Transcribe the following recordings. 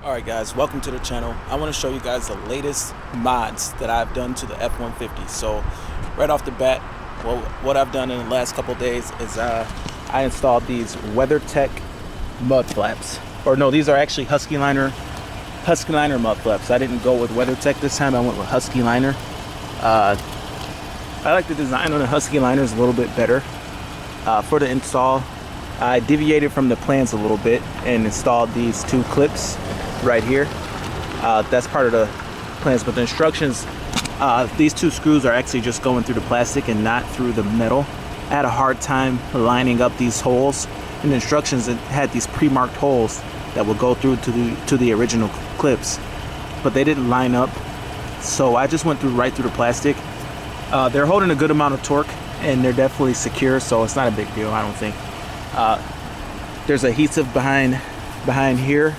Alright guys, welcome to the channel. I want to show you guys the latest mods that I've done to the F150. So right off the bat, well, what I've done in the last couple days is I installed these WeatherTech mud flaps. Or no, these are actually Husky Liner mud flaps. I didn't go with WeatherTech this time, I went with Husky Liner. I like the design on the Husky Liners a little bit better. For the install, I deviated from the plans a little bit and installed these two clips right here. That's part of the plans, but the instructions, these two screws are actually just going through the plastic and not through the metal. I had a hard time lining up these holes. In the instructions, it had these pre-marked holes that would go through to the original clips, but they didn't line up, so I just went right through the plastic. They're holding a good amount of torque and they're definitely secure, so it's not a big deal, I don't think. There's adhesive behind here.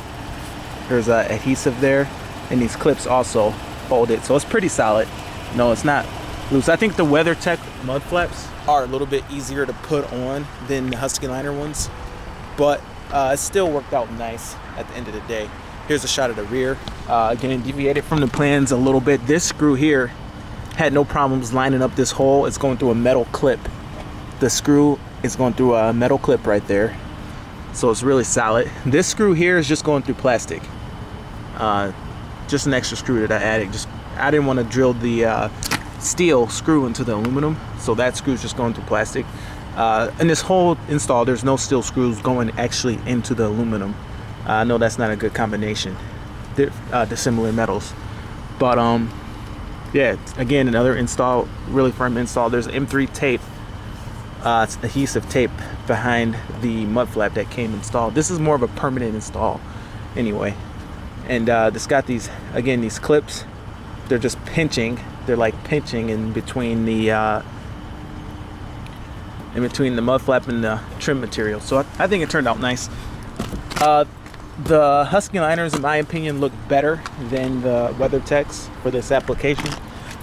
There's adhesive there, and these clips also hold it, so it's pretty solid. No, it's not loose. I think the WeatherTech mud flaps are a little bit easier to put on than the Husky Liner ones, but it still worked out nice at the end of the day. Here's a shot of the rear. Again, deviated from the plans a little bit. This screw here had no problems lining up this hole. It's going through a metal clip. The screw is going through a metal clip right there, so it's really solid. This screw here is just going through plastic. Just an extra screw that I added. I didn't want to drill the steel screw into the aluminum, so that screw is just going through plastic. In this whole install, there's no steel screws going actually into the aluminum. I know that's not a good combination. They're dissimilar metals, but yeah, again, another install, really firm install. There's M3 tape. It's adhesive tape behind the mud flap that came installed. This is more of a permanent install anyway. And it's got these, again, these clips. They're just pinching. They're like pinching in between the mud flap and the trim material. So I think it turned out nice. The Husky Liners, in my opinion, look better than the WeatherTechs for this application.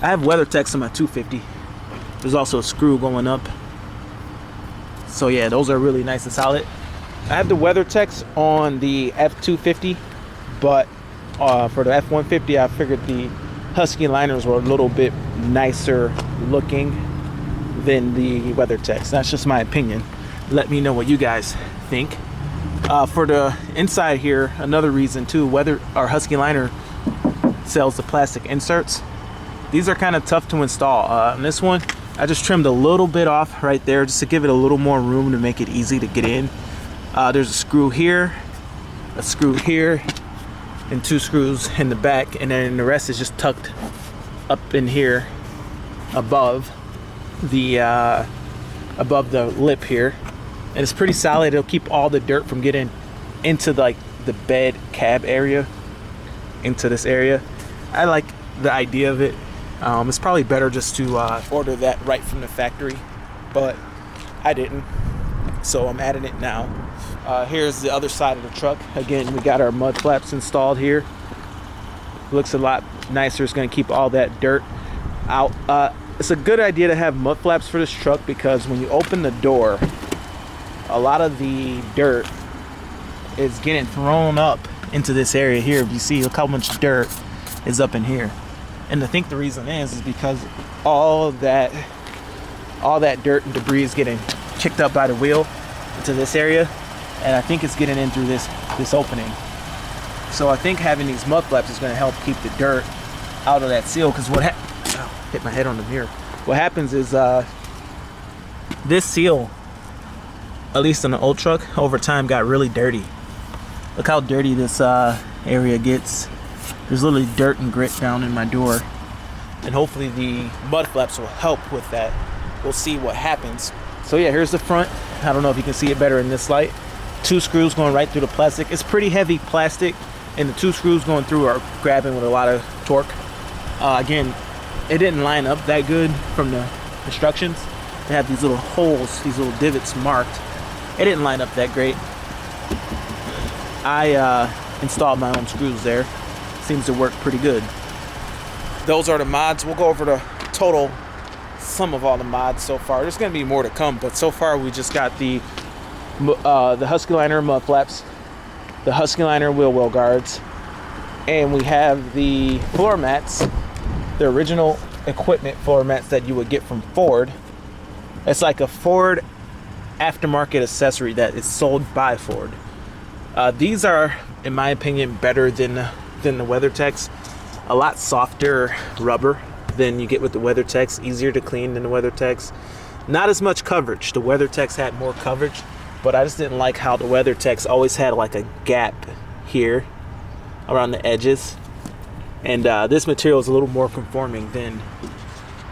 I have WeatherTechs on my 250. There's also a screw going up. So yeah, those are really nice and solid. I have the WeatherTechs on the F250, but for the F150, I figured the Husky Liners were a little bit nicer looking than the WeatherTechs. That's just my opinion. Let me know what you guys think. For the inside here, another reason too, Husky Liner sells the plastic inserts. These are kind of tough to install. On this one, I just trimmed a little bit off right there just to give it a little more room to make it easy to get in. There's a screw here, and two screws in the back, and then the rest is just tucked up in here above the lip here. And it's pretty solid. It'll keep all the dirt from getting into like the bed cab area, into this area. I like the idea of it. It's probably better just to order that right from the factory, but I didn't, so I'm adding it now. Here's the other side of the truck. Again, we got our mud flaps installed here. Looks a lot nicer. It's going to keep all that dirt out. It's a good idea to have mud flaps for this truck because when you open the door, a lot of the dirt is getting thrown up into this area here. If you see, look how much dirt is up in here. And I think the reason is because all that dirt and debris is getting kicked up by the wheel into this area, and I think it's getting in through this opening. So I think having these mud flaps is going to help keep the dirt out of that seal. Because hit my head on the mirror. What happens is this seal, at least on the old truck, over time got really dirty. Look how dirty this area gets. There's literally dirt and grit down in my door, and hopefully the mud flaps will help with that. We'll see what happens. So yeah, here's the front. I don't know if you can see it better in this light. Two screws going right through the plastic. It's pretty heavy plastic, and the two screws going through are grabbing with a lot of torque. Again, it didn't line up that good from the instructions. They have these little holes, these little divots marked. It didn't line up that great. I installed my own screws there. Seems to work pretty good. Those are the mods. We'll go over the total sum of all the mods so far. There's going to be more to come, but so far we just got the Husky Liner mud flaps, the Husky Liner wheel well guards, And we have the floor mats, the original equipment floor mats that you would get from Ford. It's like a Ford aftermarket accessory that is sold by Ford. These are, in my opinion, better than the WeatherTechs. A lot softer rubber than you get with the WeatherTechs. Easier to clean than the WeatherTechs. Not as much coverage. The WeatherTechs had more coverage, but I just didn't like how the WeatherTechs always had like a gap here around the edges. And this material is a little more conforming than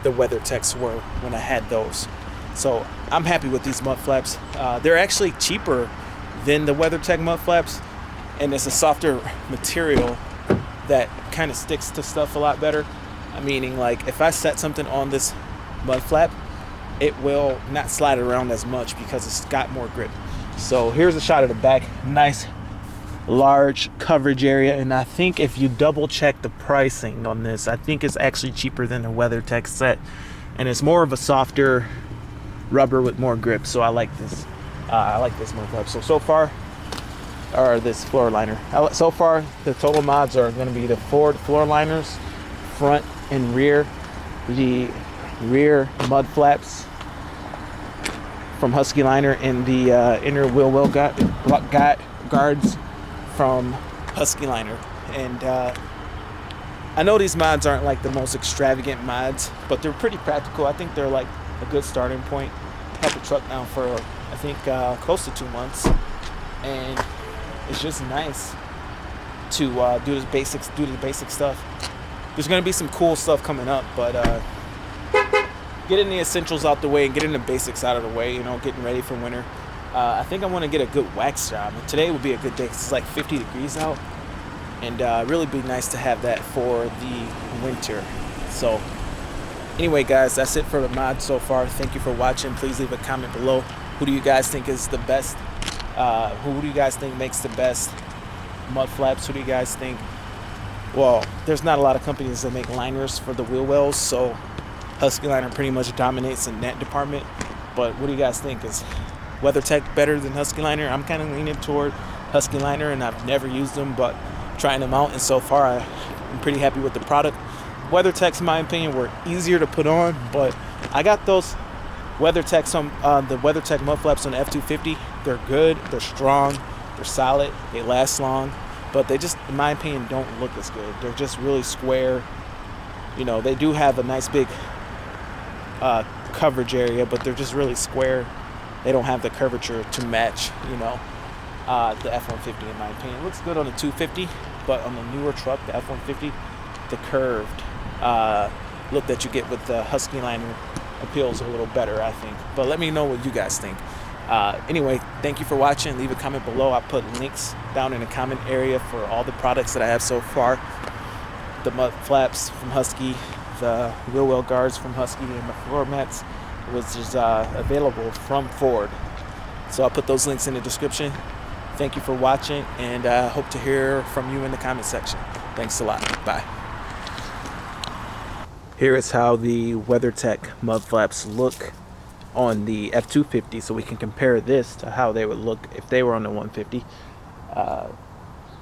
the WeatherTechs were when I had those. So I'm happy with these mud flaps. They're actually cheaper than the WeatherTech mud flaps, and it's a softer material that kind of sticks to stuff a lot better. Meaning, like, if I set something on this mud flap, it will not slide around as much because it's got more grip. So here's a shot of the back. Nice large coverage area, and I think if you double check the pricing on this, I think it's actually cheaper than the WeatherTech set, and it's more of a softer rubber with more grip. So I like this. I like this mud flap. So far, or this floor liner. So far, the total mods are going to be the Ford floor liners, front and rear, the rear mud flaps from Husky Liner, and the inner wheel well guards from Husky Liner. And I know these mods aren't like the most extravagant mods, but they're pretty practical. I think they're like a good starting point. I had the truck now for I think close to 2 months, and it's just nice to do the basic stuff. There's gonna be some cool stuff coming up, but getting the essentials out the way and getting the basics out of the way, you know, getting ready for winter. I think I want to get a good wax job. And today would be a good day 'cause it's like 50 degrees out, and really be nice to have that for the winter. So anyway, guys, that's it for the mod so far. Thank you for watching. Please leave a comment below. Who do you guys think is the best? Who do you guys think makes the best mud flaps? Who do you guys think? Well, there's not a lot of companies that make liners for the wheel wells, so Husky Liner pretty much dominates in that department. But what do you guys think? Is WeatherTech better than Husky Liner? I'm kind of leaning toward Husky Liner, and I've never used them, but trying them out, and so far I'm pretty happy with the product. WeatherTechs, in my opinion, were easier to put on, but I got those WeatherTechs on the WeatherTech mud flaps on the F250. They're good, they're strong, they're solid, they last long, but they just, in my opinion, don't look as good. They're just really square. You know, they do have a nice big coverage area, but they're just really square. They don't have the curvature to match, you know, the F150, in my opinion. It looks good on the 250, but on the newer truck, the F150, the curved look that you get with the Husky Liner appeals a little better, I think. But let me know what you guys think. Anyway, thank you for watching. Leave a comment below. I put links down in the comment area for all the products that I have so far. The mud flaps from Husky, the wheel well guards from Husky, and the floor mats, which is available from Ford. So I'll put those links in the description. Thank you for watching, and I hope to hear from you in the comment section. Thanks a lot. Bye. Here is how the WeatherTech mud flaps look on the F250, so we can compare this to how they would look if they were on the 150.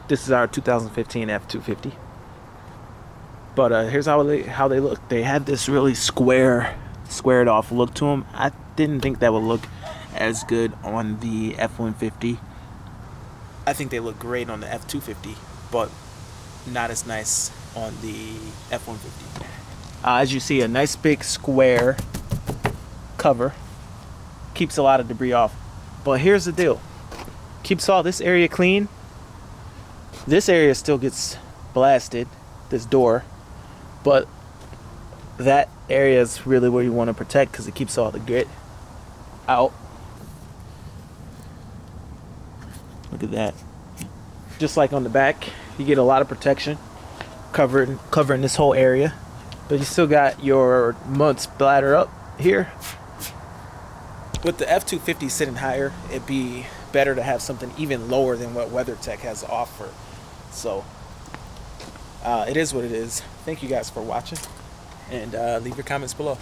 This is our 2015 F250. But here's how they look. They have this really squared off look to them. I didn't think that would look as good on the F150. I think they look great on the F250, but not as nice on the F150. As you see, a nice big square cover keeps a lot of debris off. But here's the deal. Keeps all this area clean. This area still gets blasted, this door. But that area is really where you want to protect because it keeps all the grit out. Look at that. Just like on the back, you get a lot of protection covering this whole area. But you still got your mud splatter up here. With the F250 sitting higher, it'd be better to have something even lower than what WeatherTech has to offer. So it is what it is. Thank you guys for watching, and leave your comments below.